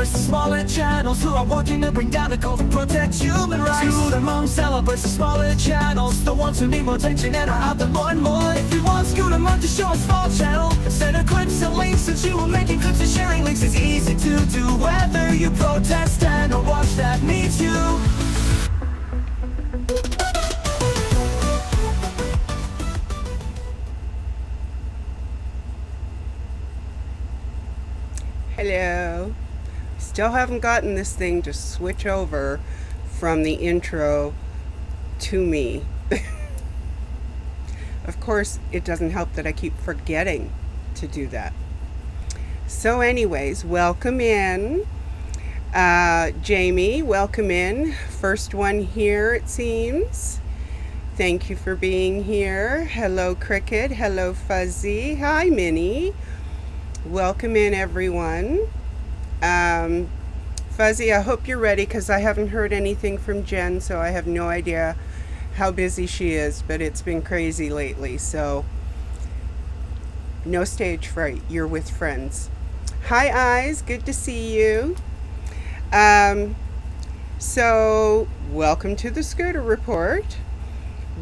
celebrates the smaller channels who are working to bring down the cult and protect human rights. Screw the Monk celebrates the smaller channels, the ones who need more attention and are out there more and more. If you want Screw the Monk to show a small channel, instead of clips and links, since you were making clips and sharing links, it's easy to do. Whether you protest and or watch that needs you. Hello. Still haven't gotten this thing to switch over from the intro to me. Of course, it doesn't help that I keep forgetting to do that. So anyways, welcome in. Jamie, welcome in. First one here, it seems. Thank you for being here. Hello, Cricket. Hello, Fuzzy. Hi, Minnie. Welcome in, everyone. Fuzzy, I hope you're ready because I haven't heard anything from Jen, so I have no idea how busy she is, but it's been crazy lately, so no stage fright. You're with friends. Hi, Eyes. Good to see you. So welcome to the Scooter Report,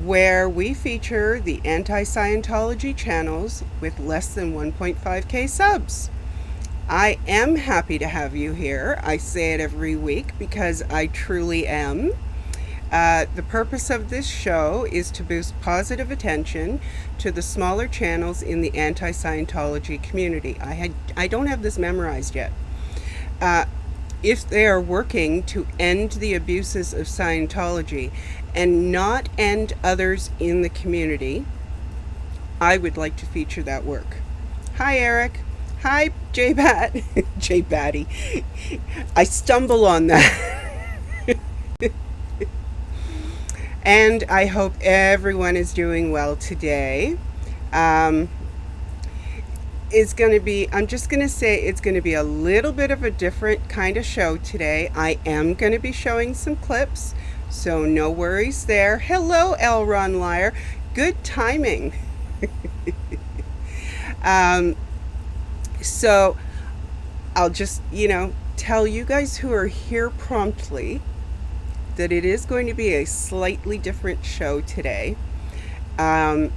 where we feature the Anti-Scientology channels with less than 1.5k subs. I am happy to have you here. I say it every week because I truly am. The purpose of this show is to boost positive attention to the smaller channels in the Anti-Scientology community. I don't have this memorized yet. If they are working to end the abuses of Scientology and not end others in the community, I would like to feature that work. Hi, Eric. Hi, J-Bat. J-Batty. I stumble on that. And I hope everyone is doing well today. It's going to be, I'm just going to say it's going to be a little bit of a different kind of show today. I am going to be showing some clips, so no worries there. Hello, LRonLiar. Good timing. So I'll just, tell you guys who are here promptly that it is going to be a slightly different show today. And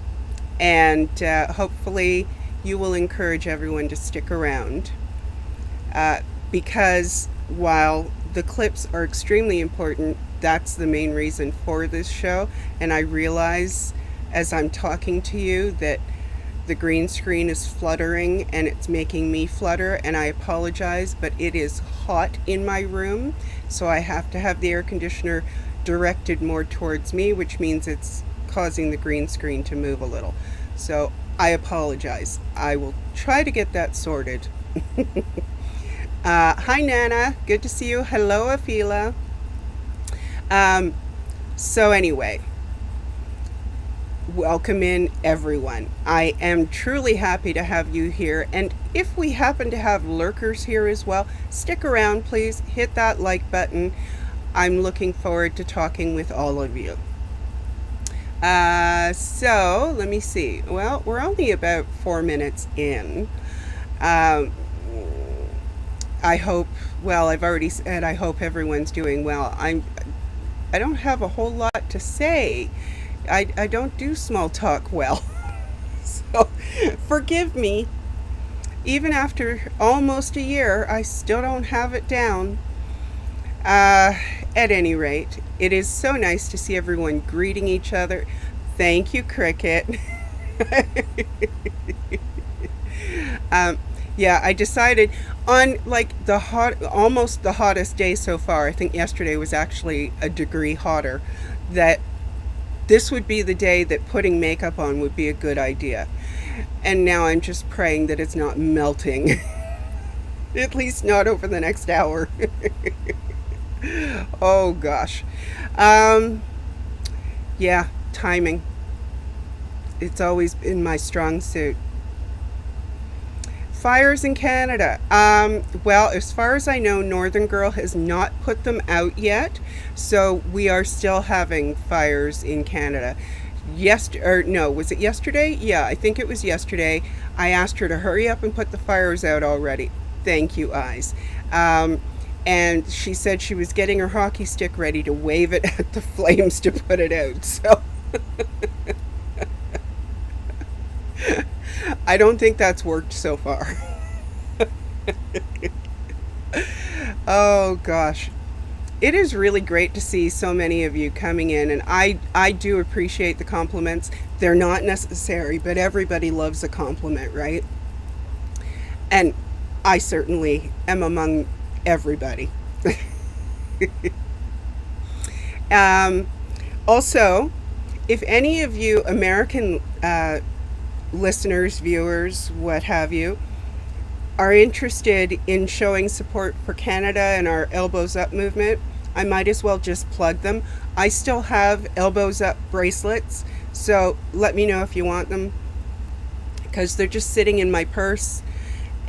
hopefully you will encourage everyone to stick around, because while the clips are extremely important, that's the main reason for this show. And I realize as I'm talking to you that the green screen is fluttering and it's making me flutter, and I apologize, but it is hot in my room, so I have to have the air conditioner directed more towards me, which means it's causing the green screen to move a little. So I apologize. I will try to get that sorted. Hi, Nana. Good to see you. Hello, Afila. So anyway, welcome in, everyone. I am truly happy to have you here. And if we happen to have lurkers here as well, stick around, please. Hit that like button. I'm looking forward to talking with all of you. So let me see. Well, we're only about 4 minutes in. I hope, well, I've already said I hope everyone's doing well. I don't have a whole lot to say. I don't do small talk well. So forgive me. Even after almost a year, I still don't have it down. At any rate, it is so nice to see everyone greeting each other. Thank you, Cricket. Yeah, I decided on like almost the hottest day so far. I think yesterday was actually a degree hotter. That this would be the day that putting makeup on would be a good idea. And now I'm just praying that it's not melting. At least not over the next hour. Oh gosh. Yeah, timing. It's always been my strong suit. Fires in Canada. Well, as far as I know, Northern Girl has not put them out yet, so we are still having fires in Canada. Was it yesterday? Yeah, I think it was yesterday. I asked her to hurry up and put the fires out already. Thank you, eyes. And she said she was getting her hockey stick ready to wave it at the flames to put it out. So I don't think that's worked so far. Oh gosh. It is really great to see so many of you coming in, and I do appreciate the compliments. They're not necessary, but everybody loves a compliment, right? And I certainly am among everybody. Also, if any of you American listeners, viewers, what have you, are interested in showing support for Canada and our Elbows Up movement, I might as well just plug them. I still have Elbows Up bracelets, so let me know if you want them, because they're just sitting in my purse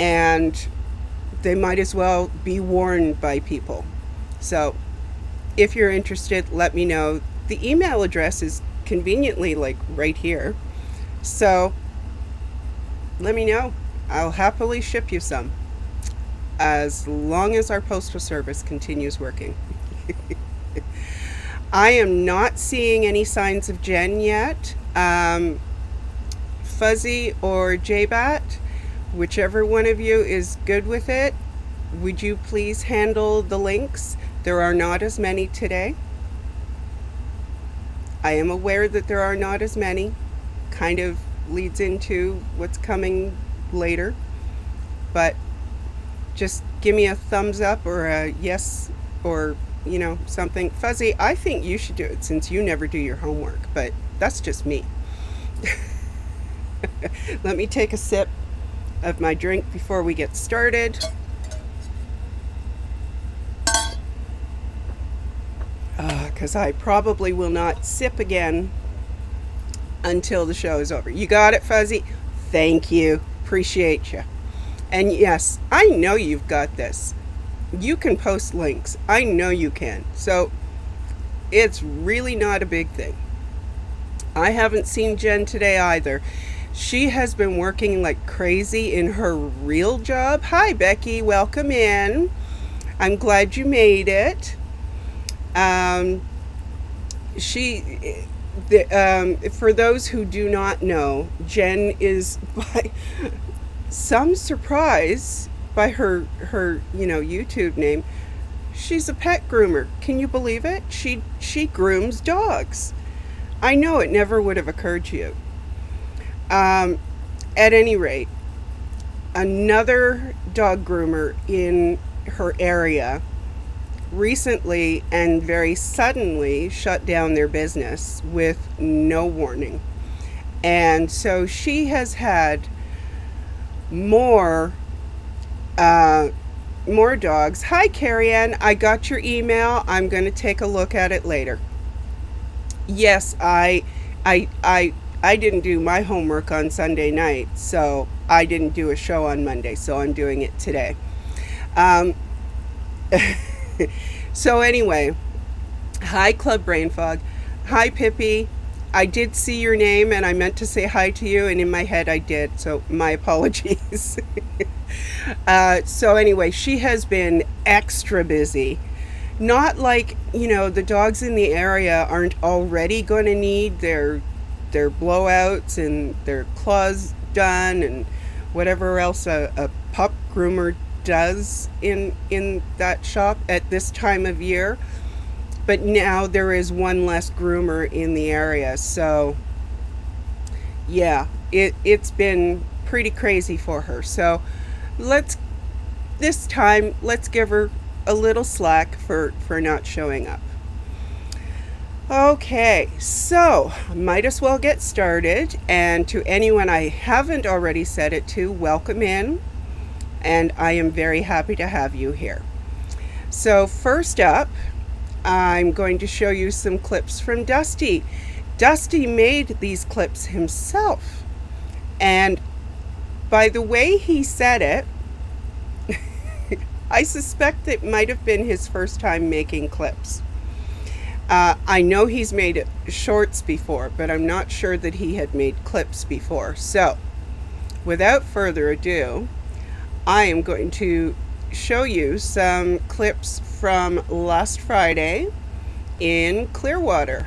and they might as well be worn by people. So if you're interested, let me know. The email address is conveniently like right here, so let me know. I'll happily ship you some, as long as our postal service continues working. I am not seeing any signs of Jen yet. Fuzzy or J-Bat, whichever one of you is good with it, would you please handle the links? There are not as many today. I am aware that there are not as many. Kind of leads into what's coming later. But just give me a thumbs up or a yes, or something. Fuzzy, I think you should do it since you never do your homework, but that's just me. Let me take a sip of my drink before we get started. Because I probably will not sip again until the show is over. You got it, Fuzzy? Thank you. Appreciate you. And yes, I know you've got this. You can post links. I know you can. So it's really not a big thing. I haven't seen Jen today either. She has been working like crazy in her real job. Hi, Becky. Welcome in. I'm glad you made it. For those who do not know, Jen is, by some surprise, by her YouTube name, she's a pet groomer. Can you believe it? She grooms dogs. I know it never would have occurred to you. At any rate, another dog groomer in her area recently and very suddenly shut down their business with no warning. And so she has had more dogs. Hi, Carrie Ann. I got your email. I'm going to take a look at it later. Yes, I didn't do my homework on Sunday night, so I didn't do a show on Monday, so I'm doing it today. So anyway, hi, Club Brain Fog. Hi, Pippi. I did see your name and I meant to say hi to you, and in my head I did, so my apologies. So anyway, she has been extra busy. Not like, the dogs in the area aren't already going to need their blowouts and their claws done and whatever else a pup groomer does in that shop at this time of year. But now there is one less groomer in the area, so yeah, it's been pretty crazy for her. So this time let's give her a little slack for not showing up. Okay, so might as well get started. And to anyone I haven't already said it to, welcome in. And I am very happy to have you here. So first up, I'm going to show you some clips from Dusty. Dusty made these clips himself. And by the way he said it, I suspect it might have been his first time making clips. I know he's made shorts before, but I'm not sure that he had made clips before. So, without further ado, I am going to show you some clips from last Friday in Clearwater.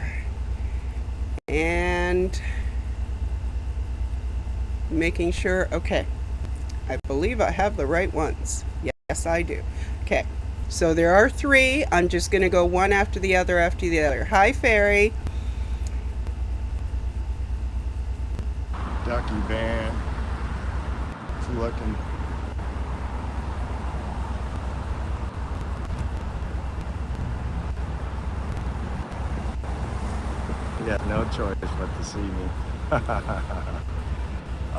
And making sure, okay, I believe I have the right ones. Yes, I do. Okay, so there are three. I'm just going to go one after the other after the other. Hi, Fairy. Ducky van. It's looking. Yeah, no choice but to see me.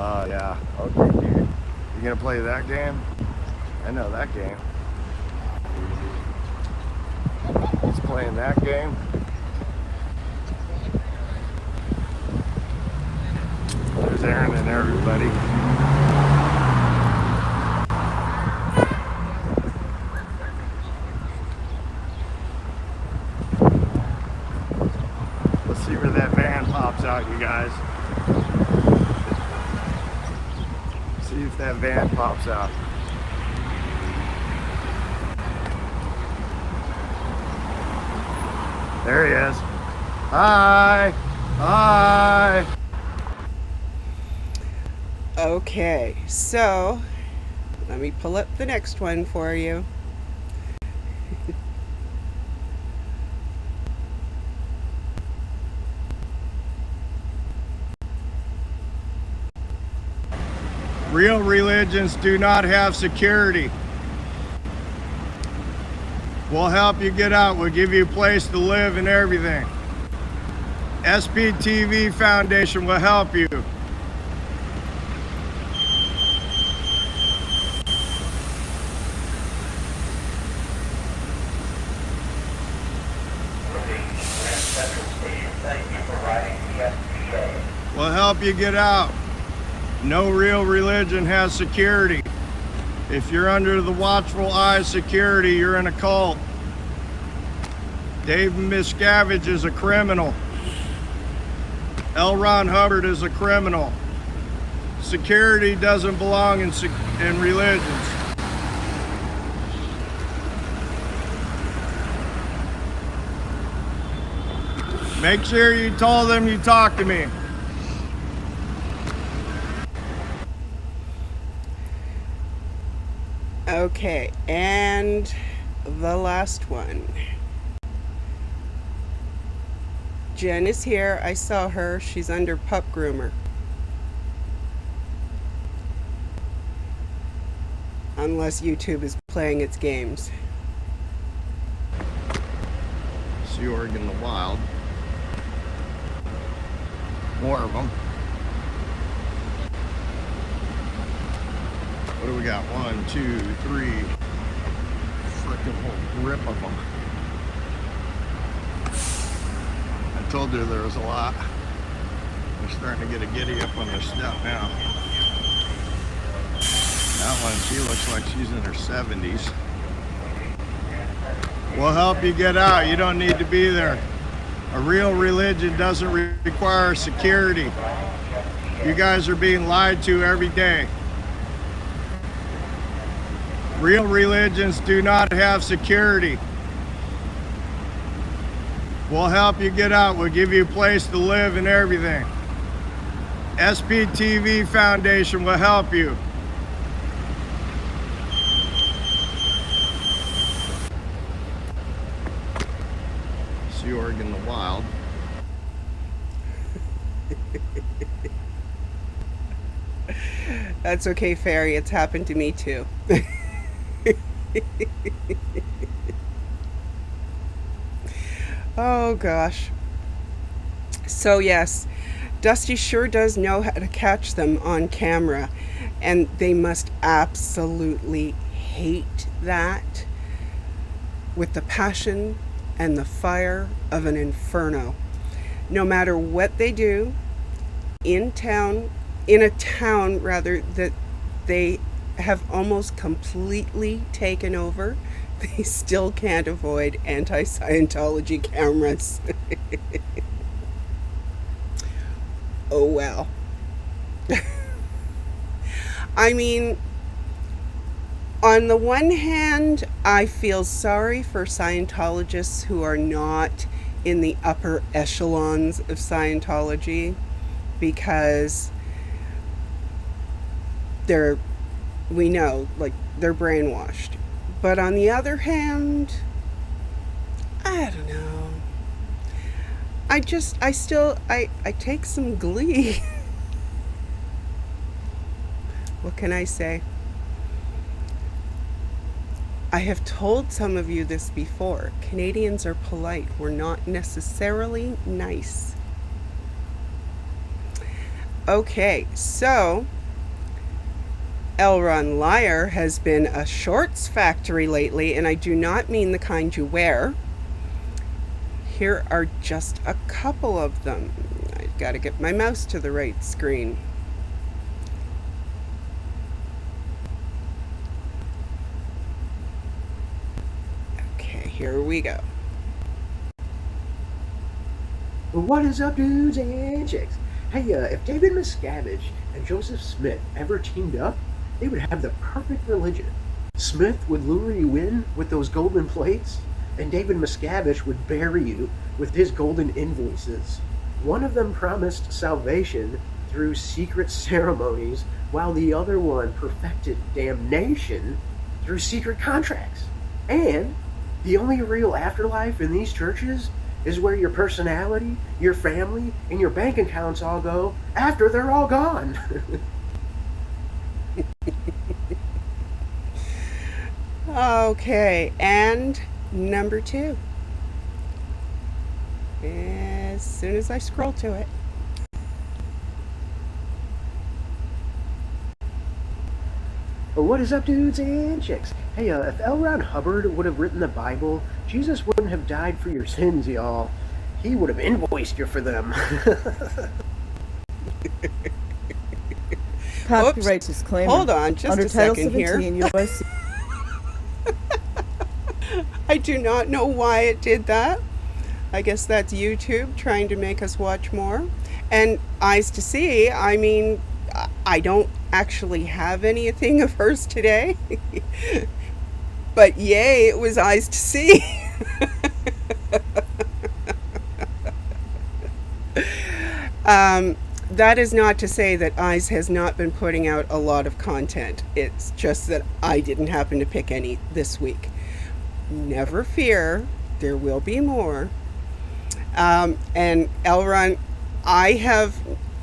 Yeah. Okay, dude. You gonna play that game? I know that game. He's playing that game. There's Aaron and everybody. Let's see where that van pops out, you guys. See if that van pops out. There he is. Hi. Hi. Okay, so let me pull up the next one for you. Real religions do not have security. We'll help you get out. We'll give you a place to live and everything. SPTV Foundation will help you. We'll help you get out. No real religion has security. If you're under the watchful eye of security, you're in a cult. Dave Miscavige is a criminal. L. Ron Hubbard is a criminal. Security doesn't belong in religions. Make sure you told them you talked to me. Okay, and the last one. Jen is here. I saw her. She's under pup groomer. Unless YouTube is playing its games. Sea org in the wild. More of them. What do we got? 1, 2, 3. Freaking whole grip of them. I told you there was a lot. They're starting to get a giddy up on their step now. That one, she looks like she's in her 70s. We'll help you get out. You don't need to be there. A real religion doesn't require security. You guys are being lied to every day. Real religions do not have security. We'll help you get out. We'll give you a place to live and everything. SPTV Foundation will help you. Sea org in the wild. That's okay, Fairy. It's happened to me too. Oh gosh. So yes, Dusty sure does know how to catch them on camera, and they must absolutely hate that with the passion and the fire of an inferno. No matter what they do in a town rather, that they have almost completely taken over, they still can't avoid anti-Scientology cameras. Oh, well. I mean, On the one hand, I feel sorry for Scientologists who are not in the upper echelons of Scientology, because we know, like, they're brainwashed. But on the other hand, I don't know. I take some glee. What can I say? I have told some of you this before. Canadians are polite. We're not necessarily nice. Okay, so LRonLiar has been a shorts factory lately, and I do not mean the kind you wear. Here are just a couple of them. I've got to get my mouse to the right screen. Okay, here we go. What is up, dudes and chicks? Hey, if David Miscavige and Joseph Smith ever teamed up, they would have the perfect religion. Smith would lure you in with those golden plates, and David Miscavige would bury you with his golden invoices. One of them promised salvation through secret ceremonies, while the other one perfected damnation through secret contracts. And the only real afterlife in these churches is where your personality, your family, and your bank accounts all go after they're all gone. Okay, and number 2. As soon as I scroll to it. What is up, dudes and chicks? Hey, if L. Ron Hubbard would have written the Bible, Jesus wouldn't have died for your sins, y'all. He would have invoiced you for them. Copyright disclaimer. Hold on, just Under a Title second here. 17 U.S. I do not know why it did that. I guess that's YouTube trying to make us watch more. And Eyes to See, I mean, I don't actually have anything of hers today. But yay, it was Eyes to See. That is not to say that Eyes has not been putting out a lot of content. It's just that I didn't happen to pick any this week. Never fear, there will be more. And Elron, I have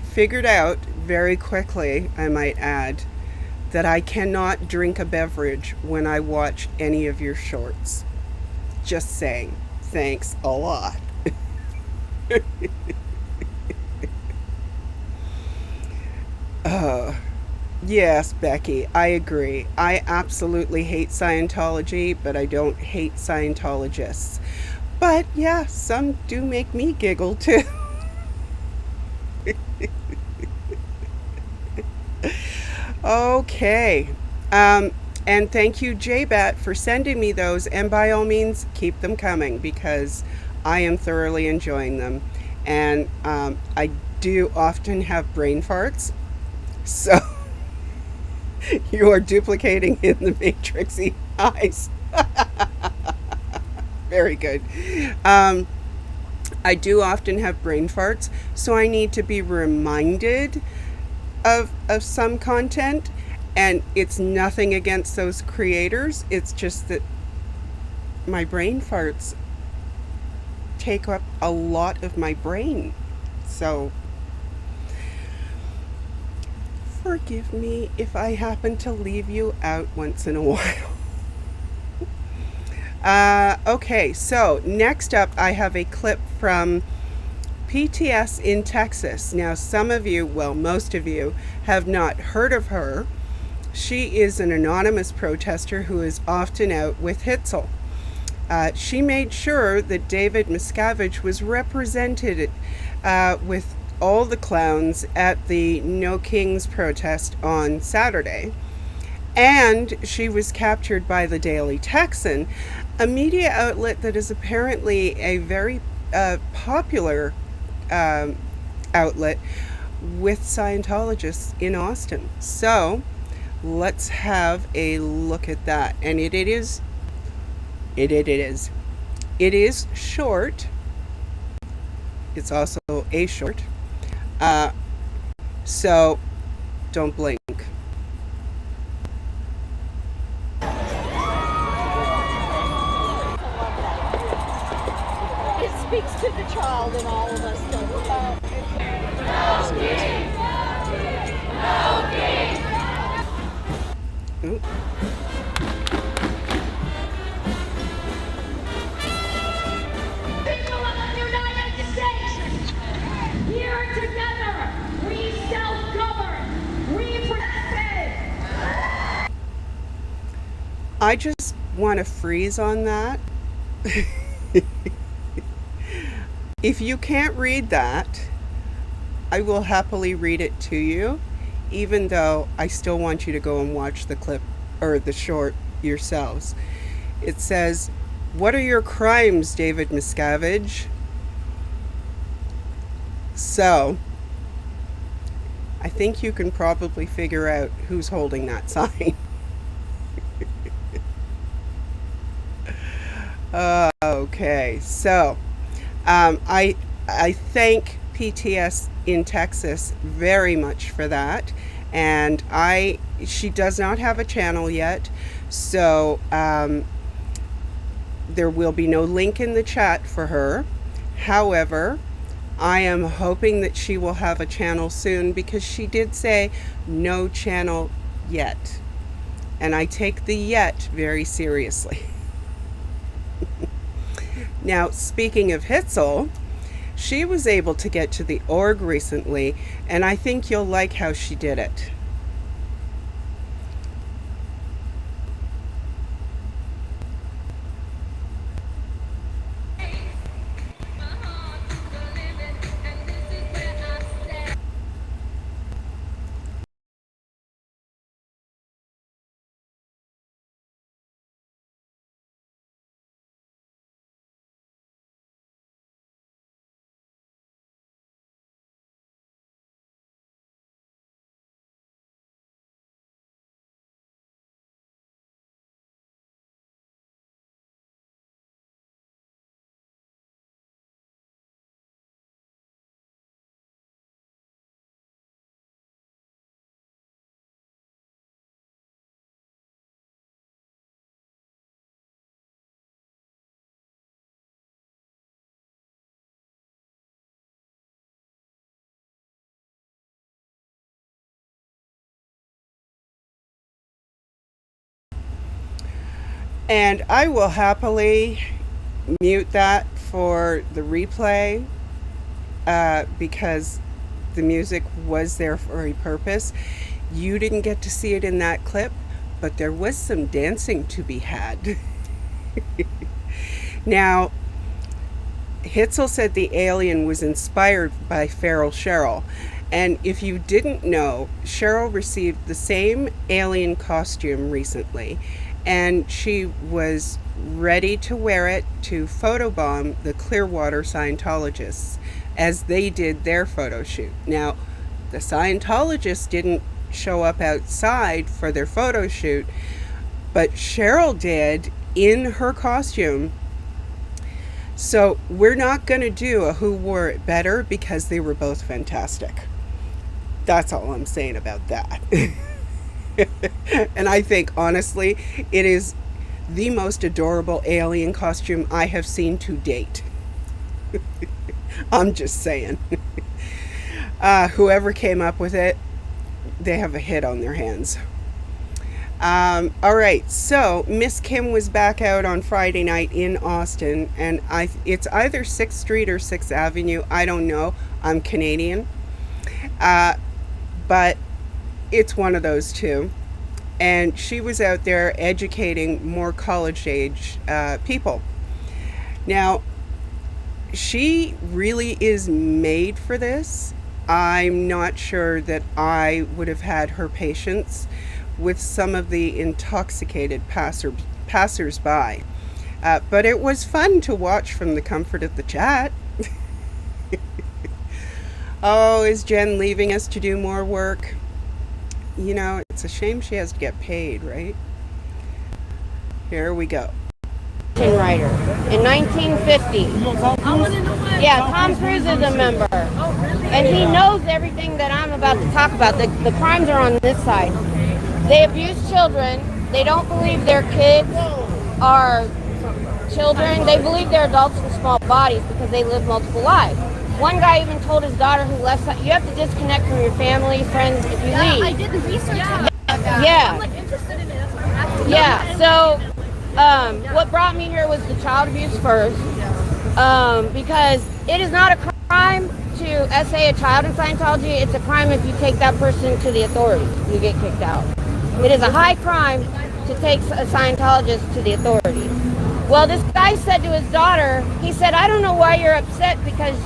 figured out very quickly, I might add, that I cannot drink a beverage when I watch any of your shorts. Just saying. Thanks a lot. Yes, Becky, I agree. I absolutely hate Scientology, but I don't hate Scientologists. But yeah, some do make me giggle too. Okay. And thank you, JBat, for sending me those. And by all means, keep them coming, because I am thoroughly enjoying them. And I do often have brain farts. So you are duplicating in the matrixy eyes. Very good. I do often have brain farts, so I need to be reminded of some content, and it's nothing against those creators. It's just that my brain farts take up a lot of my brain. So forgive me if I happen to leave you out once in a while. Okay, so next up I have a clip from PTS in Texas. Now, some of you, well, most of you, have not heard of her. She is an anonymous protester who is often out with Hitzel. She made sure that David Miscavige was represented with all the clowns at the No Kings protest on Saturday. And she was captured by the Daily Texan, a media outlet that is apparently a very popular outlet with Scientologists in Austin. So let's have a look at that. And it is short. It's also a short. So don't blink. It speaks to the child in all of us, doesn't Ooh. People of the United States, here together, we self-govern, we protect. I just want to freeze on that. If you can't read that, I will happily read it to you, even though I still want you to go and watch the clip or the short yourselves. It says, "What are your crimes, David Miscavige?" So, I think you can probably figure out who's holding that sign. Okay, so I thank PTS in Texas very much for that, and she does not have a channel yet, so there will be no link in the chat for her. However, I am hoping that she will have a channel soon, because she did say no channel yet, and I take the yet very seriously. Now, speaking of Hitzel, she was able to get to the org recently, and I think you'll like how she did it. And I will happily mute that for the replay, because the music was there for a purpose. You didn't get to see it in that clip, but there was some dancing to be had. Now, Hitzel said the alien was inspired by Feral Cheryl. And if you didn't know, Cheryl received the same alien costume recently, and she was ready to wear it to photobomb the Clearwater Scientologists as they did their photo shoot. Now, the Scientologists didn't show up outside for their photo shoot, but Cheryl did in her costume. So we're not going to do a who wore it better, because they were both fantastic. That's all I'm saying about that. And I think, honestly, it is the most adorable alien costume I have seen to date. I'm just saying. Whoever came up with it, they have a hit on their hands. All right, so Miss Kim was back out on Friday night in Austin, and it's either 6th Street or 6th Avenue. I don't know. I'm Canadian. But it's one of those two. And she was out there educating more college-age people. Now, she really is made for this. I'm not sure that I would have had her patience with some of the intoxicated passers-by. But it was fun to watch from the comfort of the chat. Oh, is Jen leaving us to do more work? You know, it's a shame she has to get paid, right? Here we go. Writer in 1950. Yeah, Tom Cruise is a member. And he knows everything that I'm about to talk about. The crimes are on this side. They abuse children. They don't believe their kids are children. They believe they're adults with small bodies because they live multiple lives. One guy even told his daughter who left, you have to disconnect from your family, friends if you leave. I did the research on that. Yeah. I'm like interested in it. That's why I'm asking. Yeah, so what brought me here was the child abuse first, because it is not a crime to essay a child in Scientology. It's a crime if you take that person to the authorities. You get kicked out. It is a high crime to take a Scientologist to the authorities. Well, this guy said to his daughter, he said, I don't know why you're upset because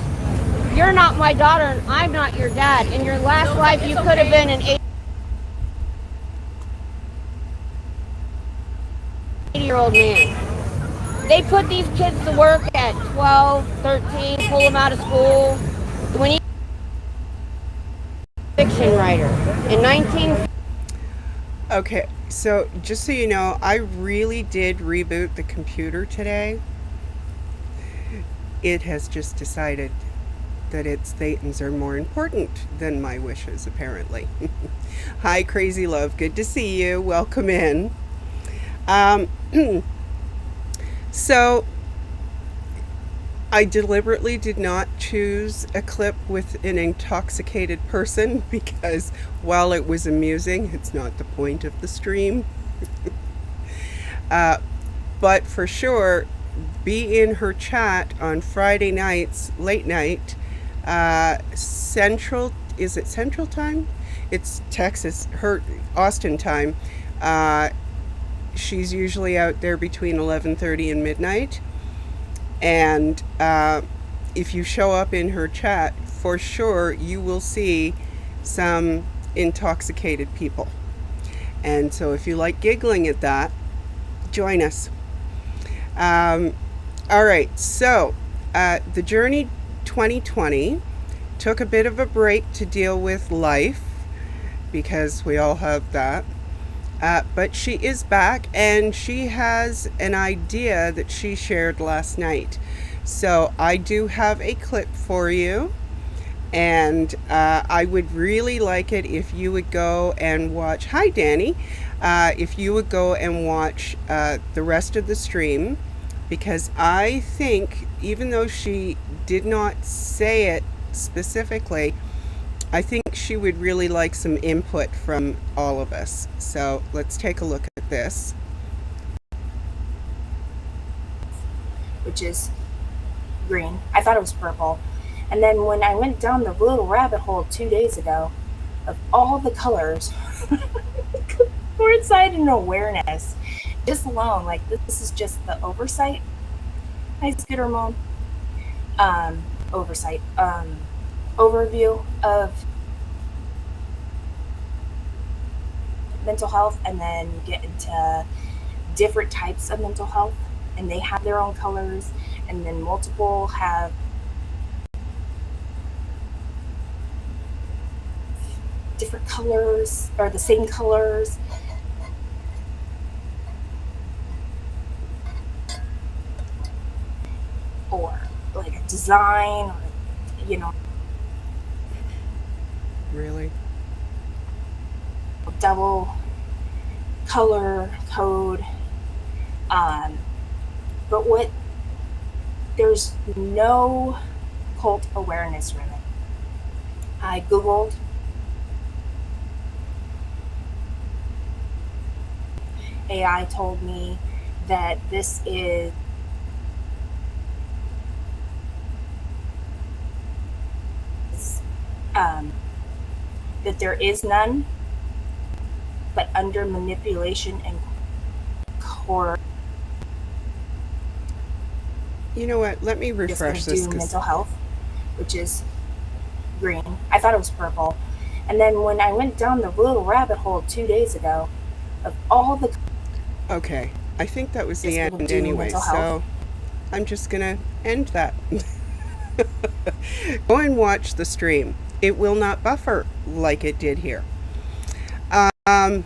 you're not my daughter and I'm not your dad. In your last life, you could have been an 80-year-old man. They put these kids to work at 12, 13, pull them out of school. When he fiction writer in 19... Okay, so just so you know, I really did reboot the computer today. It has just decided that its thetans are more important than my wishes, apparently. Hi, Crazy Love. Good to see you. Welcome in. So, I deliberately did not choose a clip with an intoxicated person because while it was amusing, it's not the point of the stream. But for sure, be in her chat on Friday nights, late night, Central, is it Central Time? It's Texas, Austin time. She's usually out there between 11:30 and midnight. And if you show up in her chat, for sure you will see some intoxicated people. And so if you like giggling at that, join us. All right, so the Journey 2020 took a bit of a break to deal with life, because we all have that. But she is back, and she has an idea that she shared last night. So I do have a clip for you, and I would really like it if you would go and watch. Hi, Danny. If you would go and watch the rest of the stream, because I think, even though she did not say it specifically, I think she would really like some input from all of us. So let's take a look at this. Which is green. I thought it was purple. And then when I went down the little rabbit hole 2 days ago of all the colors for inside and awareness, just alone, like this is just the oversight. Hi, Scooter Mom. Oversight. Overview of mental health, and then you get into different types of mental health, and they have their own colors, and then multiple have different colors or the same colors. Or like a design, or, you know, Really? double color code. But what, there's no cult awareness really. I Googled AI, told me that this is that there is none, but under manipulation and core. You know what? Let me refresh this. Do mental health, which is green. I thought it was purple. And then when I went down the little rabbit hole 2 days ago of all the... Okay, I think that was the end anyway, so I'm just gonna end that. Go and watch the stream. It will not buffer like it did here. Um,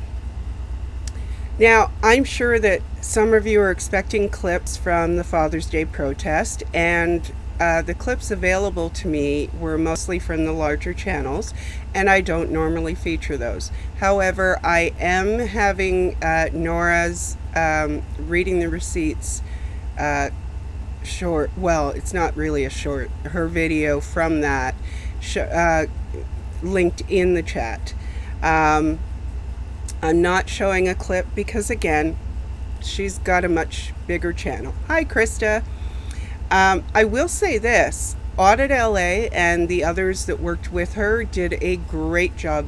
Now, I'm sure that some of you are expecting clips from the Father's Day protest, and the clips available to me were mostly from the larger channels, and I don't normally feature those. However, I am having Nora's reading the receipts short, well, it's not really a short, her video from that linked in the chat. I'm not showing a clip because, again, she's got a much bigger channel. Hi, Krista. I will say this. Audit LA and the others that worked with her did a great job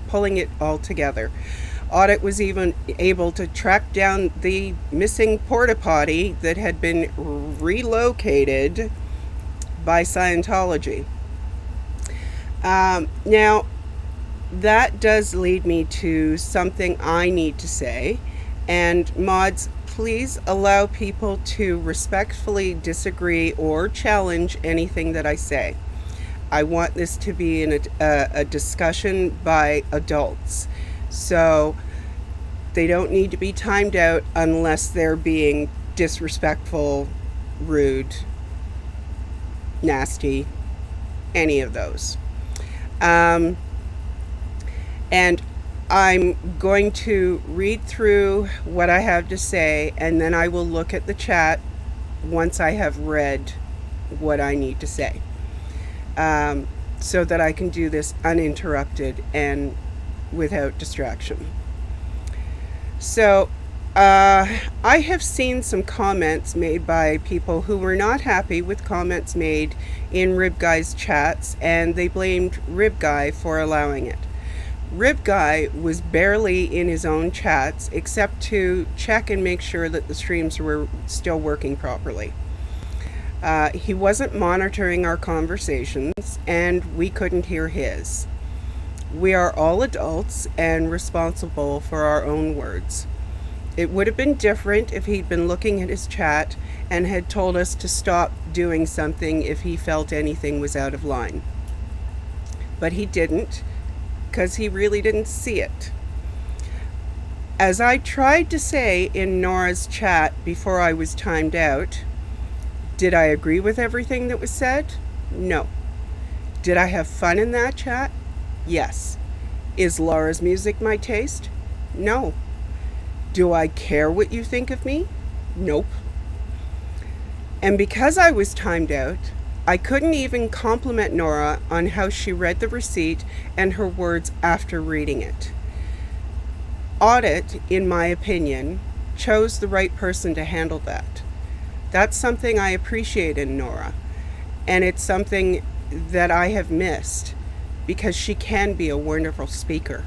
pulling it all together. Audit was even able to track down the missing porta potty that had been relocated by Scientology. Now, that does lead me to something I need to say. And mods, please allow people to respectfully disagree or challenge anything that I say. I want this to be a discussion by adults. So they don't need to be timed out unless they're being disrespectful, rude, nasty, any of those. And I'm going to read through what I have to say, and then I will look at the chat once I have read what I need to say, so that I can do this uninterrupted and without distraction. So I have seen some comments made by people who were not happy with comments made in Rib Guy's chats, and they blamed Rib Guy for allowing it. Rib Guy was barely in his own chats except to check and make sure that the streams were still working properly. He wasn't monitoring our conversations, and we couldn't hear his. We are all adults and responsible for our own words. It would have been different if he'd been looking at his chat and had told us to stop doing something if he felt anything was out of line. But he didn't, because he really didn't see it. As I tried to say in Nora's chat before I was timed out, did I agree with everything that was said? No. Did I have fun in that chat? Yes. Is Laura's music my taste? No. Do I care what you think of me? Nope. And because I was timed out, I couldn't even compliment Nora on how she read the receipt and her words after reading it. Audit, in my opinion, chose the right person to handle that. That's something I appreciate in Nora, and it's something that I have missed because she can be a wonderful speaker.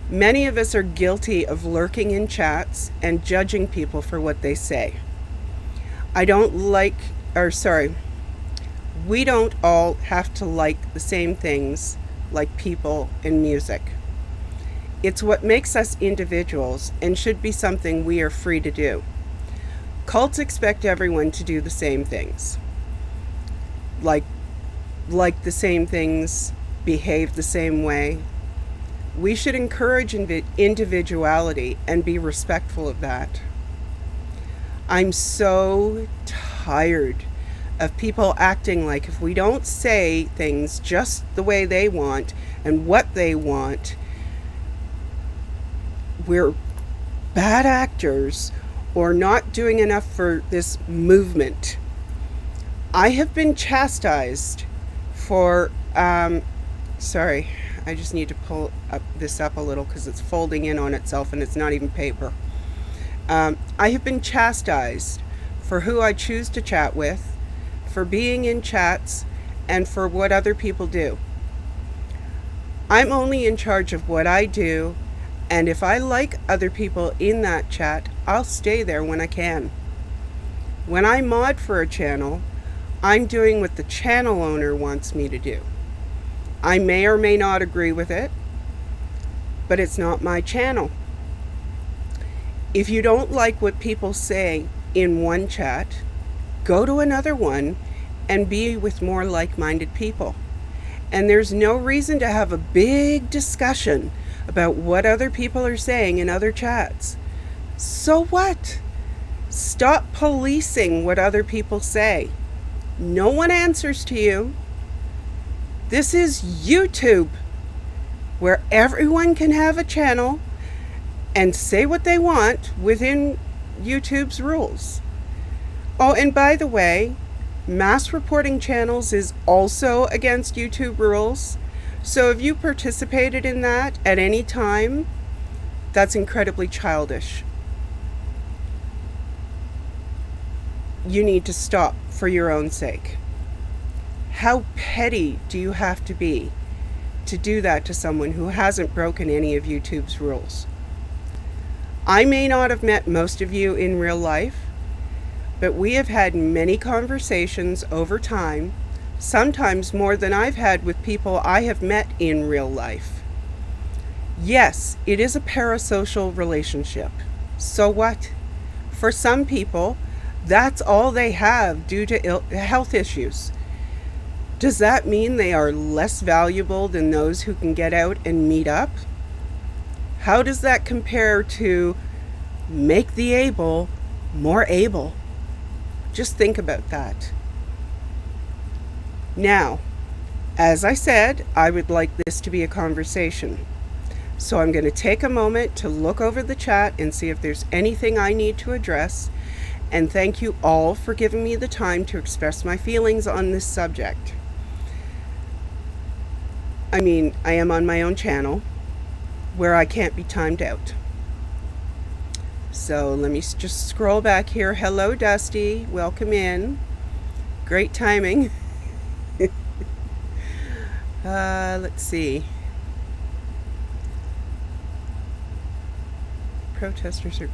Many of us are guilty of lurking in chats and judging people for what they say. We don't all have to like the same things like people and music. It's what makes us individuals and should be something we are free to do. Cults expect everyone to do the same things. Like the same things, behave the same way. We should encourage individuality and be respectful of that. I'm so tired of people acting like if we don't say things just the way they want and what they want, we're bad actors or not doing enough for this movement. I have been chastised for, sorry, I just need to pull this up a little because it's folding in on itself and it's not even paper. I have been chastised for who I choose to chat with, for being in chats, and for what other people do. I'm only in charge of what I do, and if I like other people in that chat, I'll stay there when I can. When I mod for a channel, I'm doing what the channel owner wants me to do. I may or may not agree with it, but it's not my channel. If you don't like what people say in one chat, go to another one and be with more like-minded people. And there's no reason to have a big discussion about what other people are saying in other chats. So what? Stop policing what other people say. No one answers to you. This is YouTube, where everyone can have a channel and say what they want within YouTube's rules. Oh, and by the way, mass reporting channels is also against YouTube rules. So if you participated in that at any time, that's incredibly childish. You need to stop for your own sake. How petty do you have to be to do that to someone who hasn't broken any of YouTube's rules? I may not have met most of you in real life, but we have had many conversations over time, sometimes more than I've had with people I have met in real life. Yes, it is a parasocial relationship. So what? For some people, that's all they have due to health issues. Does that mean they are less valuable than those who can get out and meet up? How does that compare to make the able more able? Just think about that. Now, as I said, I would like this to be a conversation. So I'm going to take a moment to look over the chat and see if there's anything I need to address. And thank you all for giving me the time to express my feelings on this subject. I mean, I am on my own channel where I can't be timed out. So let me just scroll back here. Hello, Dusty. Welcome in. Great timing. Let's see. Protesters are...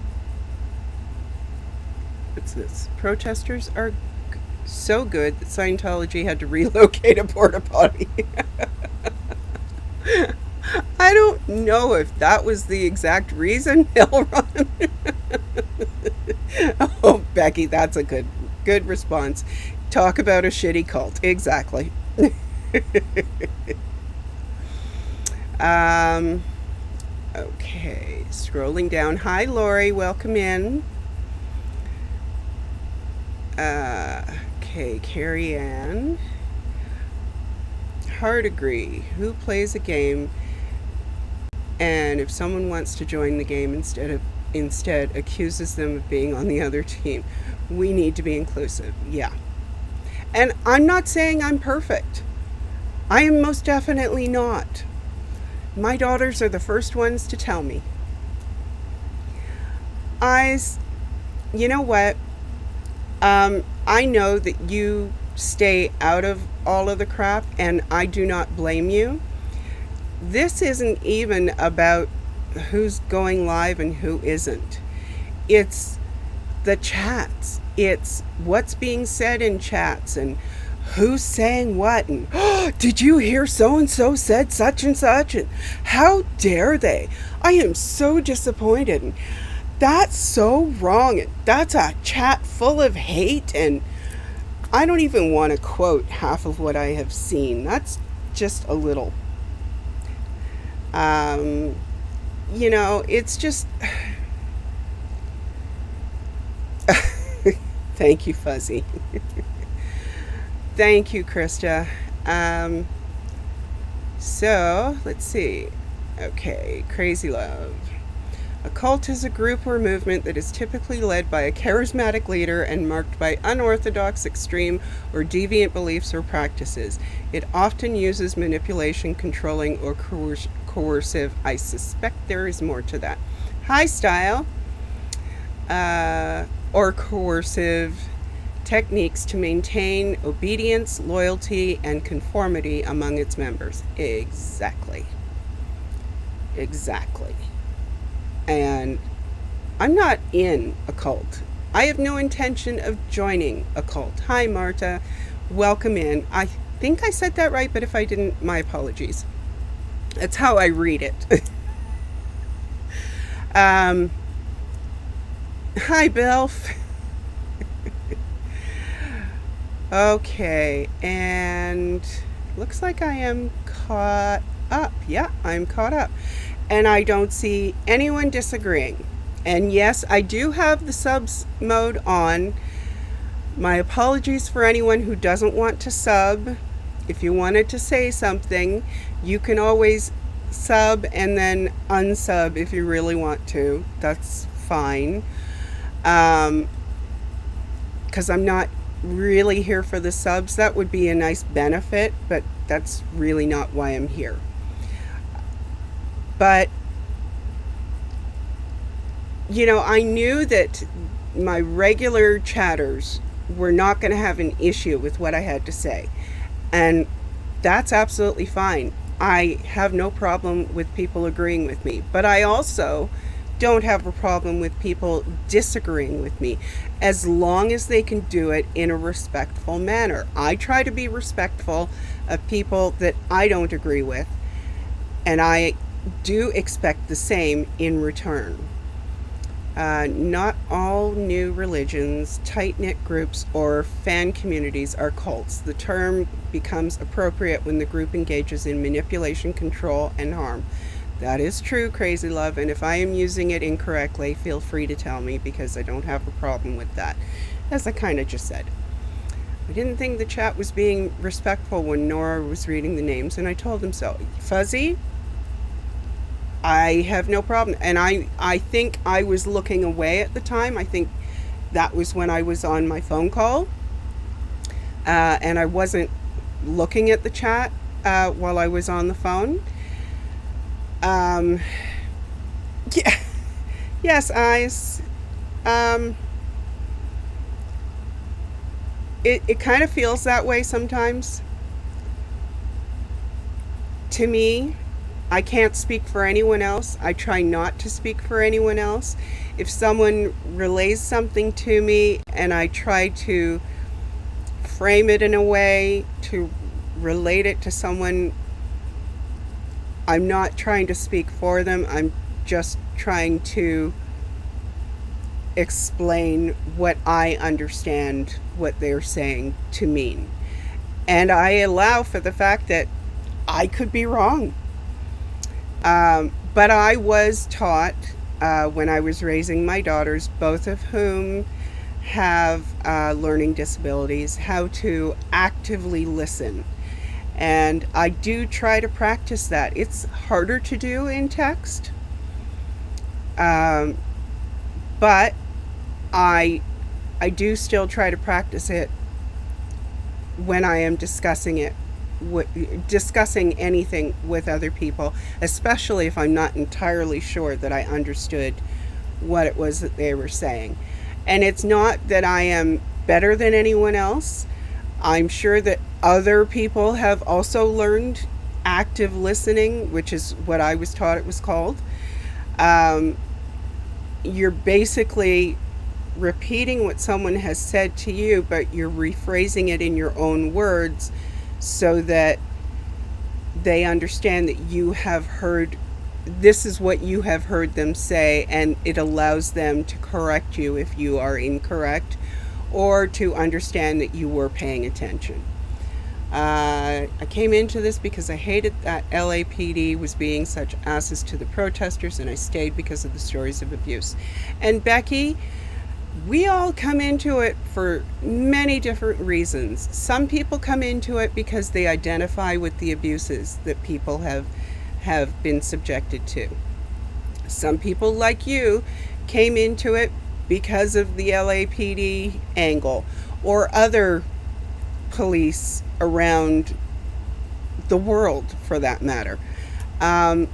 What's this? Protesters are so good that Scientology had to relocate a porta potty. I don't know if that was the exact reason, LRon. Oh, Becky, that's a good response. Talk about a shitty cult. Exactly. Okay, scrolling down. Hi, Lori. Welcome in. Okay, Carrie Ann. Hard agree. Who plays a game, and if someone wants to join the game instead accuses them of being on the other team? We need to be inclusive. Yeah. And I'm not saying I'm perfect. I am most definitely not. My daughters are the first ones to tell me. You know what? I know that you stay out of all of the crap, and I do not blame you. This isn't even about who's going live and who isn't. It's the chats. It's what's being said in chats and who's saying what, and did you hear so-and-so said such and such, and how dare they? I am so disappointed, and that's so wrong, and that's a chat full of hate, and I don't even want to quote half of what I have seen. That's just a little, it's just, thank you, Fuzzy. Thank you, Krista. So, let's see. Okay, Crazy Love. A cult is a group or movement that is typically led by a charismatic leader and marked by unorthodox, extreme, or deviant beliefs or practices. It often uses manipulation, controlling, or coercive. I suspect there is more to that. High style, or coercive techniques to maintain obedience, loyalty, and conformity among its members. Exactly. And I'm not in a cult. I have no intention of joining a cult. Hi, Marta. Welcome in. I think I said that right, but if I didn't, my apologies. That's how I read it. Hi, Belf. Okay, and looks like I am caught up. Yeah, I'm caught up. And I don't see anyone disagreeing. And yes, I do have the subs mode on. My apologies for anyone who doesn't want to sub. If you wanted to say something, you can always sub and then unsub if you really want to. That's fine. Because I'm not really here for the subs. That would be a nice benefit, but that's really not why I'm here. But you know, I knew that my regular chatters were not going to have an issue with what I had to say. And that's absolutely fine. I have no problem with people agreeing with me. But I also don't have a problem with people disagreeing with me, as long as they can do it in a respectful manner. I try to be respectful of people that I don't agree with, and I do expect the same in return. Not all new religions, tight-knit groups, or fan communities are cults. The term becomes appropriate when the group engages in manipulation, control, and harm. That is true, Crazy Love, and if I am using it incorrectly, feel free to tell me, because I don't have a problem with that, as I kind of just said. I didn't think the chat was being respectful when Nora was reading the names, and I told him so. Fuzzy, I have no problem. And I think I was looking away at the time. I think that was when I was on my phone call. And I wasn't looking at the chat while I was on the phone. Yeah. Yes, eyes. It kind of feels that way sometimes. To me, I can't speak for anyone else. I try not to speak for anyone else. If someone relays something to me and I try to frame it in a way to relate it to someone, I'm not trying to speak for them. I'm just trying to explain what I understand what they're saying to mean. And I allow for the fact that I could be wrong. But I was taught when I was raising my daughters, both of whom have learning disabilities, how to actively listen. And I do try to practice that. It's harder to do in text, but I do still try to practice it when I am discussing anything with other people, especially if I'm not entirely sure that I understood what it was that they were saying. And it's not that I am better than anyone else. I'm sure that other people have also learned active listening, which is what I was taught it was called. You're basically repeating what someone has said to you, but you're rephrasing it in your own words so that they understand that you have heard, this is what you have heard them say, and it allows them to correct you if you are incorrect, or to understand that you were paying attention. I came into this because I hated that LAPD was being such asses to the protesters, and I stayed because of the stories of abuse. And Becky, we all come into it for many different reasons. Some people come into it because they identify with the abuses that people have been subjected to. Some people, like you, came into it because of the LAPD angle, or other police around the world for that matter. And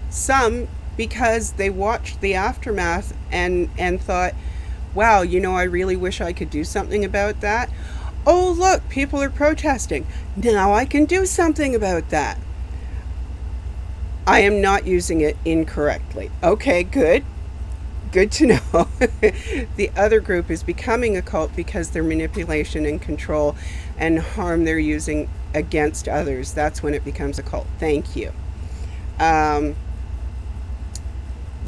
some because they watched the aftermath and thought, wow, you know, I really wish I could do something about that. Oh, look, people are protesting. Now I can do something about that. I am not using it incorrectly. Okay, good. Good to know. The other group is becoming a cult because their manipulation and control and harm they're using against others. That's when it becomes a cult. Thank you. The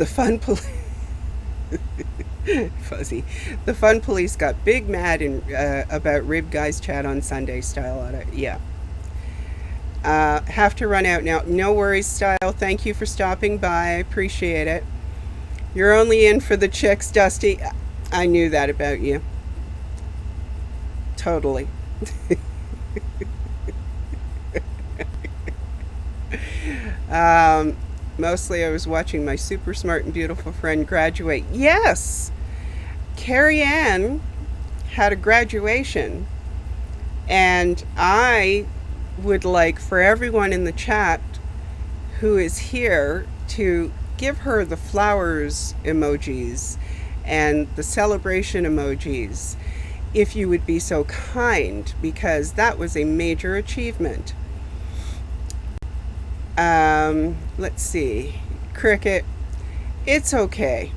fun Fuzzy. The fun police got big mad about Rib Guy's chat on Sunday. Style out of, yeah. Have to run out now. No worries, Style. Thank you for stopping by. I appreciate it. You're only in for the chicks, Dusty. I knew that about you. Totally. Mostly I was watching my super smart and beautiful friend graduate. Yes! Carrie Ann had a graduation, and I would like for everyone in the chat who is here to give her the flowers emojis and the celebration emojis, if you would be so kind, because that was a major achievement. Let's see. Cricket, it's okay.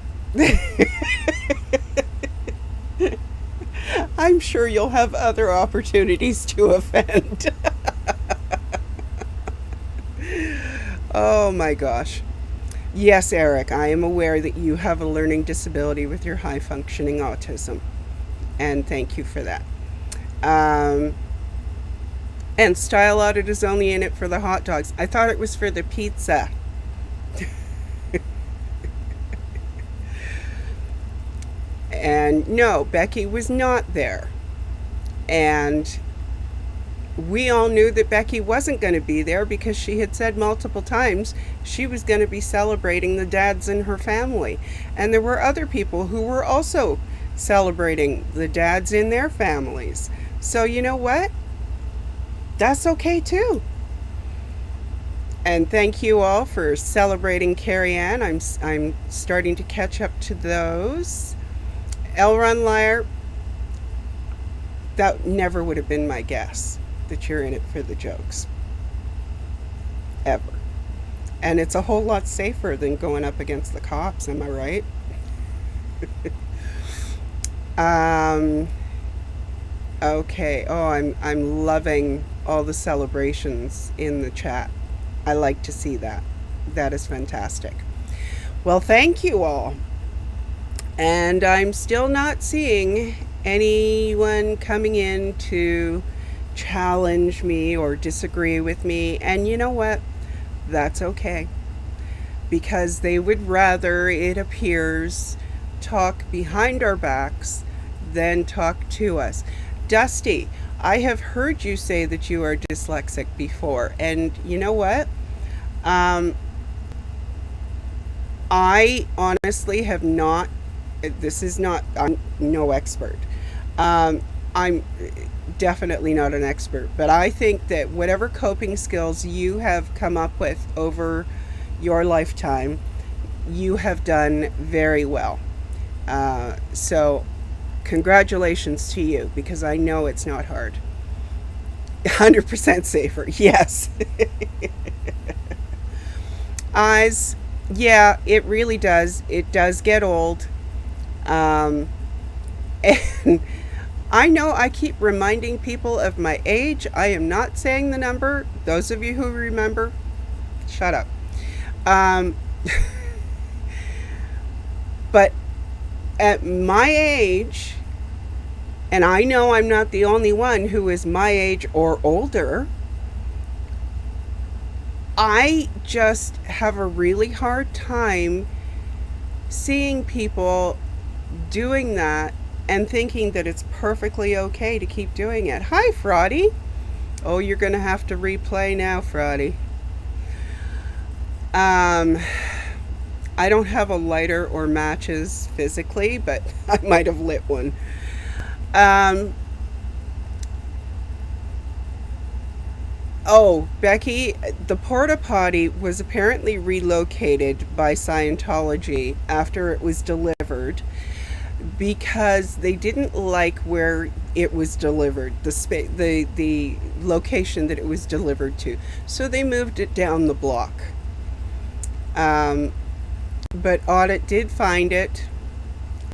I'm sure you'll have other opportunities to offend. Oh my gosh. Yes, Eric, I am aware that you have a learning disability with your high functioning autism. And thank you for that. And Style Audit is only in it for the hot dogs. I thought it was for the pizza. And no, Becky was not there. And we all knew that Becky wasn't going to be there because she had said multiple times she was going to be celebrating the dads in her family. And there were other people who were also celebrating the dads in their families. So you know what? That's okay too. And thank you all for celebrating Carrie Ann. I'm starting to catch up to those. LRonLiar, that never would have been my guess, that you're in it for the jokes. Ever. And it's a whole lot safer than going up against the cops, am I right? Okay. Oh, I'm loving all the celebrations in the chat. I like to see that. That is fantastic. Well, thank you all. And I'm still not seeing anyone coming in to challenge me or disagree with me. And you know what? That's okay. Because they would rather, it appears, talk behind our backs than talk to us. Dusty, I have heard you say that you are dyslexic before. And you know what? I honestly have not, this is not, I'm no expert. I'm definitely not an expert, but I think that whatever coping skills you have come up with over your lifetime, you have done very well. So congratulations to you, because I know it's not hard. 100% safer, yes. Eyes, yeah, it really does. It does get old. And I know I keep reminding people of my age. I am not saying the number. Those of you who remember, shut up. But at my age, and I know I'm not the only one who is my age or older, I just have a really hard time seeing people doing that and thinking that it's perfectly okay to keep doing it. Hi, Fraudy. Oh, you're going to have to replay now, Fraudy. I don't have a lighter or matches physically, but I might have lit one. Oh, Becky, the porta potty was apparently relocated by Scientology after it was delivered because they didn't like where it was delivered, the location that it was delivered to. So they moved it down the block. But Audit did find it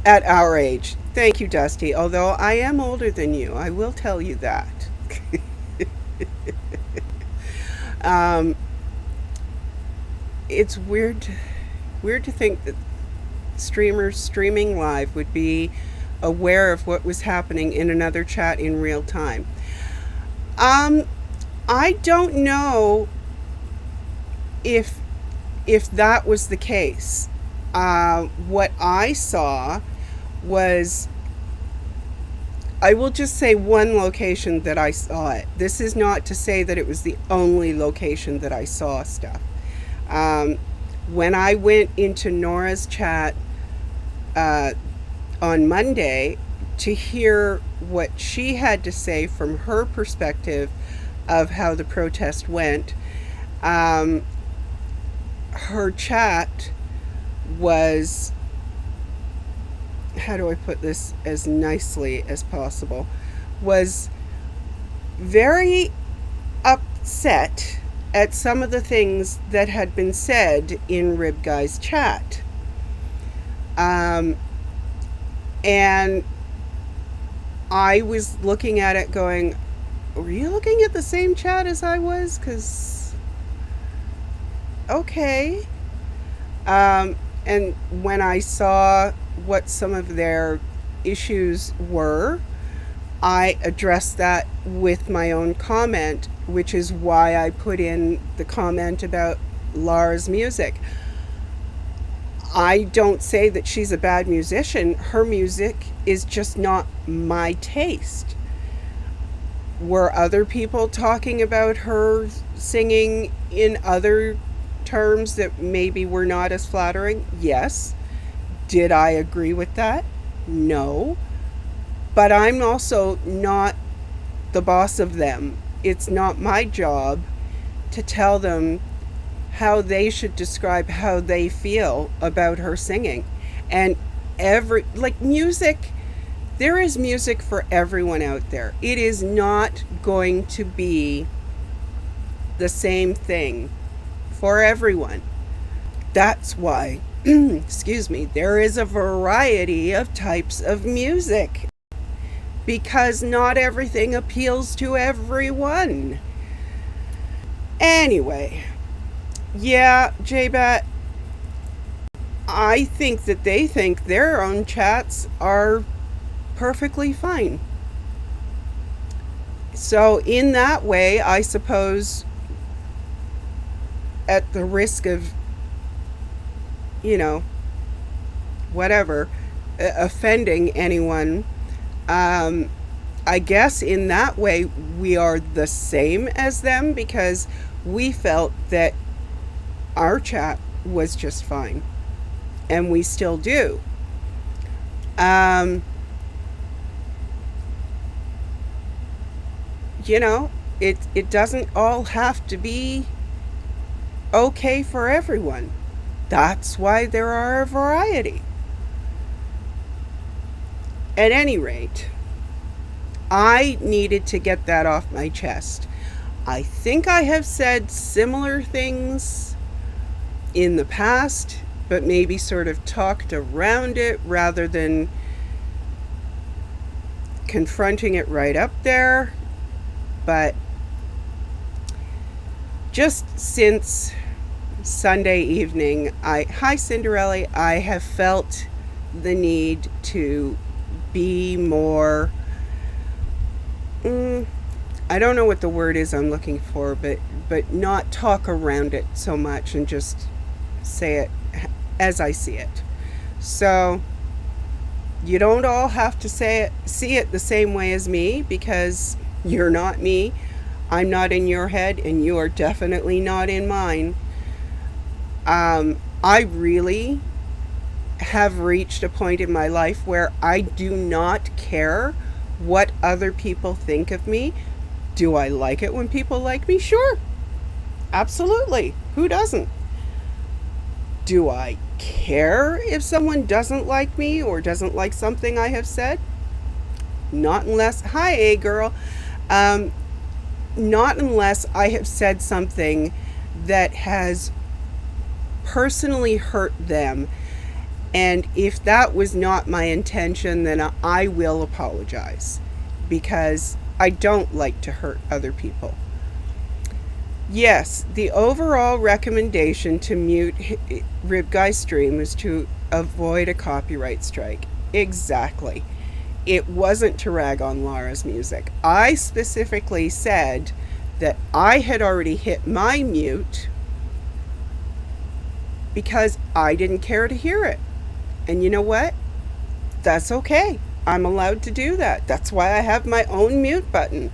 at our age. Thank you, Dusty. Although I am older than you, I will tell you that. It's weird to think that streamers streaming live would be aware of what was happening in another chat in real time. I don't know if that was the case. What I saw was, I will just say one location that I saw it. This is not to say that it was the only location that I saw stuff. When I went into Nora's chat on Monday to hear what she had to say from her perspective of how the protest went, her chat was, how do I put this as nicely as possible, was very upset at some of the things that had been said in Rib Guy's chat. And I was looking at it going, were you looking at the same chat as I was? Because, okay. And when I saw what some of their issues were, I addressed that with my own comment, which is why I put in the comment about Lara's music. I don't say that she's a bad musician. Her music is just not my taste. Were other people talking about her singing in other terms that maybe were not as flattering? Yes. Did I agree with that? No. But I'm also not the boss of them. It's not my job to tell them how they should describe how they feel about her singing. And music, there is music for everyone out there. It is not going to be the same thing for everyone. That's why, excuse me, there is a variety of types of music, because not everything appeals to everyone. Anyway, yeah, J-Bat, I think that they think their own chats are perfectly fine. So in that way, I suppose, at the risk of, whatever, offending anyone, I guess in that way we are the same as them, because we felt that our chat was just fine, and we still do. It doesn't all have to be okay for everyone. That's why there are a variety. At any rate, I needed to get that off my chest. I think I have said similar things in the past, but maybe sort of talked around it rather than confronting it right up there. But just since Sunday evening, hi Cinderella, I have felt the need to be more, I don't know what the word is I'm looking for, but not talk around it so much and just say it as I see it. So you don't all have to see it the same way as me, because you're not me. I'm not in your head, and you are definitely not in mine. I really have reached a point in my life where I do not care what other people think of me. Do I like it when people like me? Sure. Absolutely. Who doesn't? Do I care if someone doesn't like me or doesn't like something I have said? Not unless, hi, A girl. Not unless I have said something that has personally hurt them. And if that was not my intention, then I will apologize, because I don't like to hurt other people. Yes, the overall recommendation to mute Ribguy Stream is to avoid a copyright strike. Exactly. It wasn't to rag on Laura's music. I specifically said that I had already hit my mute because I didn't care to hear it. And you know what? That's okay. I'm allowed to do that. That's why I have my own mute button.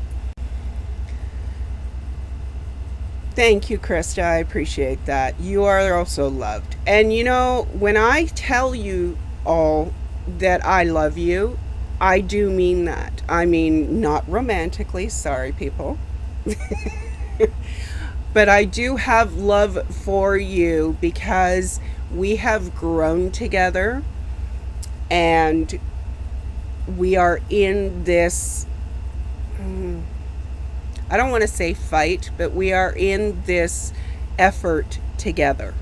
Thank you, Krista. I appreciate that. You are also loved. And you know, when I tell you all that I love you, I do mean that. I mean, not romantically. Sorry, people. But I do have love for you because we have grown together and we are in this, I don't want to say fight, but we are in this effort together.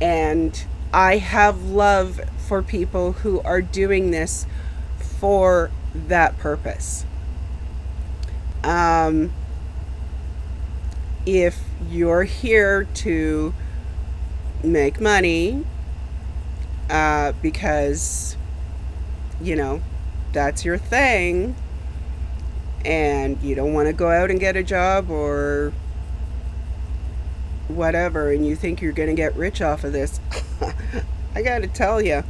And I have love for people who are doing this for that purpose. If you're here to make money, because, you know, that's your thing, and you don't want to go out and get a job or whatever, and you think you're going to get rich off of this, I got to tell you,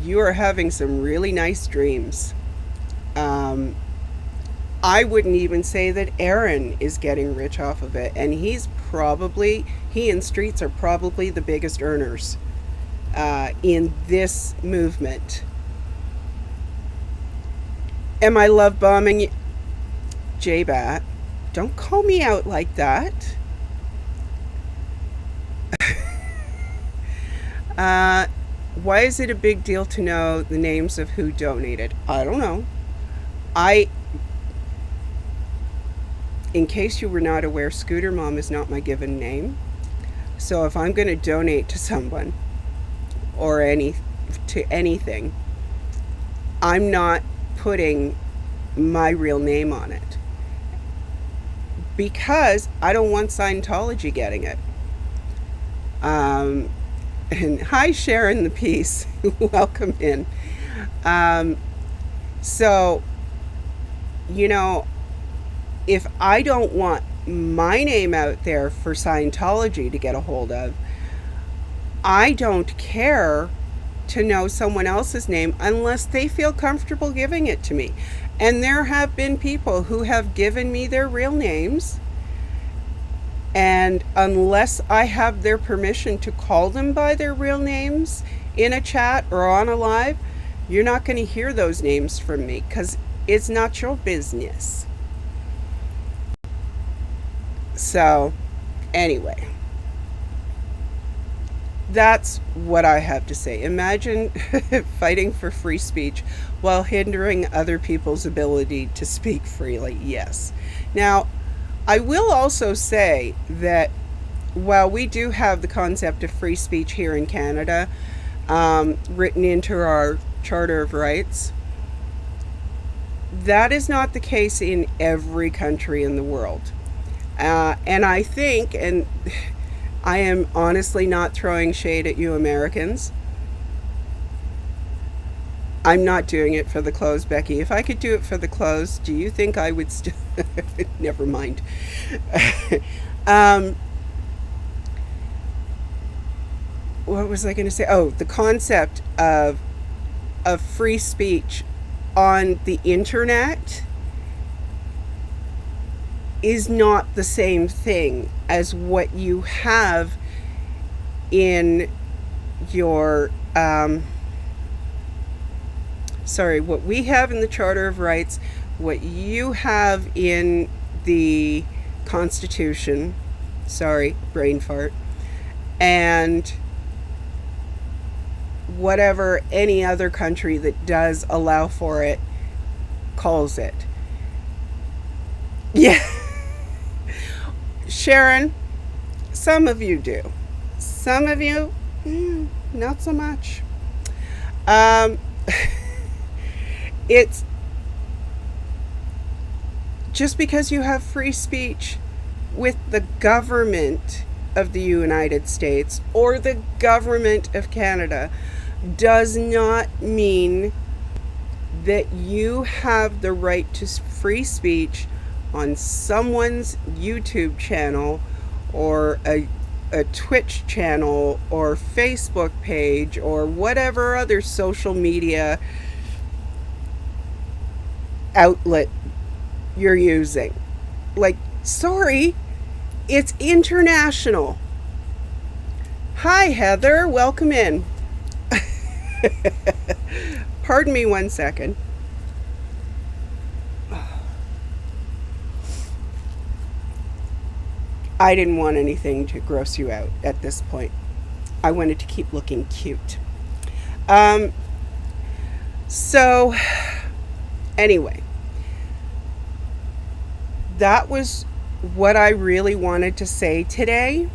you are having some really nice dreams. I wouldn't even say that Aaron is getting rich off of it, and he and Streets are probably the biggest earners in this movement. Am I love bombing you? J-Bat, don't call me out like that. Why is it a big deal to know the names of who donated? I don't know. In case you were not aware, Scooter Mom is not my given name. So if I'm going to donate to someone or anything, I'm not putting my real name on it because I don't want Scientology getting it. And hi, Sharon the Peace. Welcome in. So, you know, if I don't want my name out there for Scientology to get a hold of, I don't care to know someone else's name unless they feel comfortable giving it to me. And there have been people who have given me their real names, and unless I have their permission to call them by their real names in a chat or on a live, you're not going to hear those names from me because it's not your business. So, anyway, that's what I have to say. Imagine fighting for free speech while hindering other people's ability to speak freely. Yes. Now, I will also say that while we do have the concept of free speech here in Canada, written into our Charter of Rights, that is not the case in every country in the world. And I think, and I am honestly not throwing shade at you Americans. I'm not doing it for the clothes, Becky. If I could do it for the clothes, do you think I would still... Never mind. What was I going to say? Oh, the concept of free speech on the internet is not the same thing as what you have in your what we have in the Charter of Rights, what you have in the Constitution, brain fart, and whatever any other country that does allow for it calls it. Yeah. Sharon, some of you do. Some of you, not so much. It's just because you have free speech with the government of the United States or the government of Canada does not mean that you have the right to free speech on someone's YouTube channel or a Twitch channel or Facebook page or whatever other social media outlet you're using. Like, sorry, it's international. Hi, Heather. Welcome in. Pardon me 1 second. I didn't want anything to gross you out at this point. I wanted to keep looking cute. So, anyway, that was what I really wanted to say today.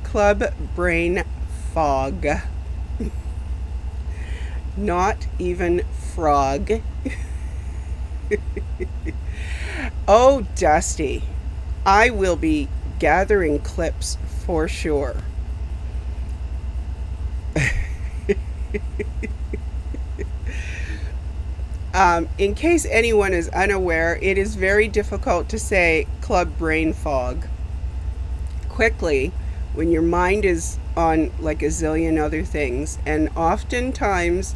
Club brain fog. Not even frog. Oh, Dusty, I will be gathering clips for sure. In case anyone is unaware, it is very difficult to say club brain fog quickly when your mind is on like a zillion other things, and oftentimes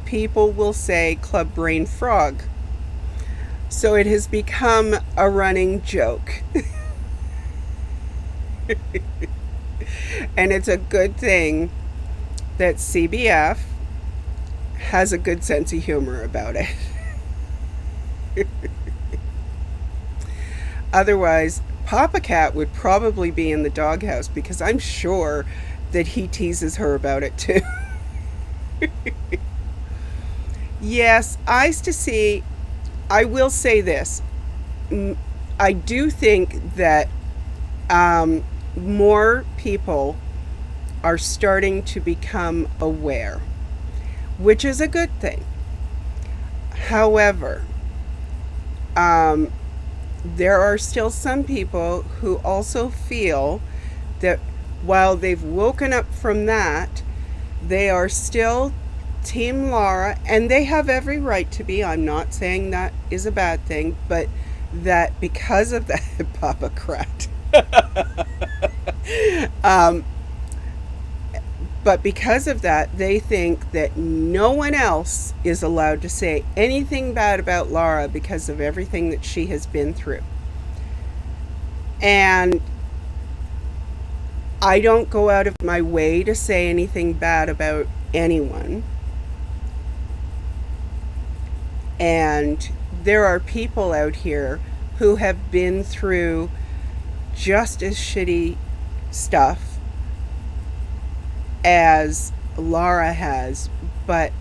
people will say club brain frog. So it has become a running joke. And it's a good thing that CBF has a good sense of humor about it. Otherwise, Papa Cat would probably be in the doghouse, because I'm sure that he teases her about it too. Yes, eyes to see. I will say this. I do think that more people are starting to become aware, which is a good thing. However, there are still some people who also feel that while they've woken up from that, they are still Team Laura, and they have every right to be. I'm not saying that is a bad thing, but that because of that, Papa Crat. But because of that, they think that no one else is allowed to say anything bad about Laura because of everything that she has been through. And I don't go out of my way to say anything bad about anyone. And there are people out here who have been through just as shitty stuff as Laura has, but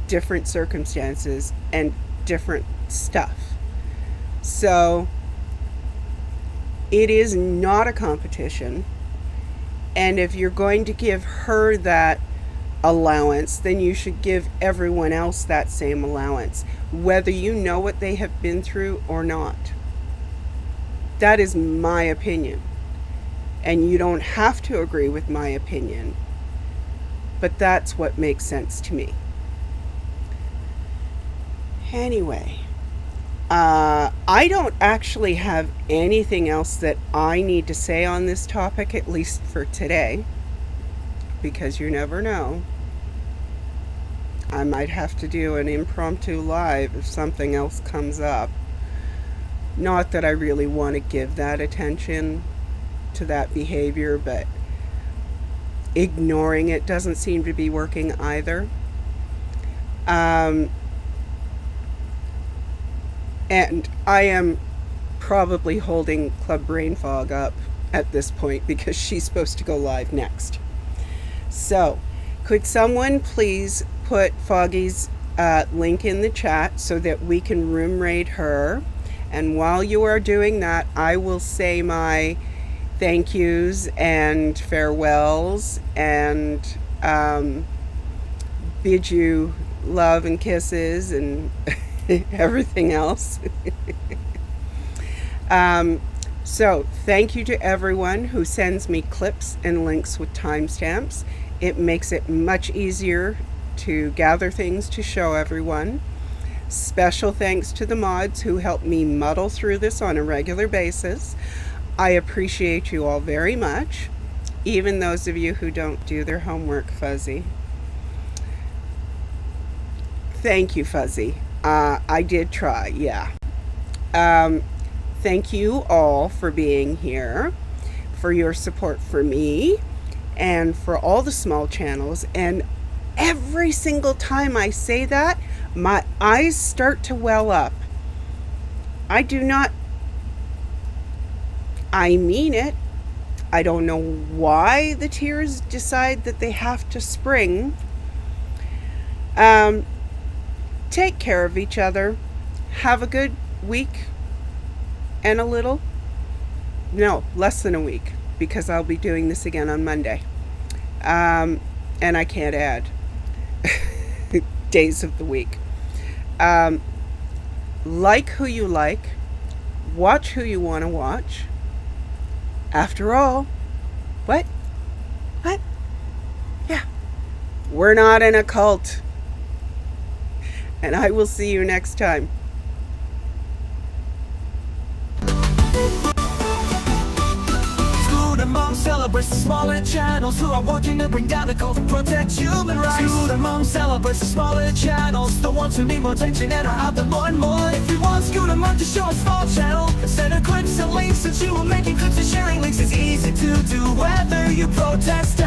different circumstances and different stuff. So it is not a competition. And if you're going to give her that allowance, then you should give everyone else that same allowance, whether you know what they have been through or not. That is my opinion. And you don't have to agree with my opinion, but that's what makes sense to me. Anyway, I don't actually have anything else that I need to say on this topic, at least for today, because you never know. I might have to do an impromptu live if something else comes up. Not that I really want to give that attention to that behavior, but ignoring it doesn't seem to be working either. And I am probably holding Club Brain Fog up at this point because she's supposed to go live next. So, could someone please put Foggy's link in the chat so that we can room raid her? And while you are doing that, I will say my thank yous and farewells and bid you love and kisses and everything else. So thank you to everyone who sends me clips and links with timestamps. It makes it much easier to gather things to show everyone. Special thanks to the mods who help me muddle through this on a regular basis. I appreciate you all very much, even those of you who don't do their homework, Fuzzy. Thank you, Fuzzy. I did try, yeah. Thank you all for being here, for your support for me, and for all the small channels. And every single time I say that, my eyes start to well up. I mean it. I don't know why the tears decide that they have to spring. Take care of each other. Have a good week and a little. No, less than a week, because I'll be doing this again on Monday. And I can't add days of the week. Like who you like. Watch who you want to watch. After all, what? Yeah. We're not in a cult. And I will see you next time. Screwed among celebrates the smaller channels who are working to bring down the cult to protect human rights. Screwed among celebrates the smaller channels, the ones who need more attention and are out there more and more. If you want Screwed among to show a small channel, instead of clips and links, since you are making clips and sharing links, it's easy to do whether you protest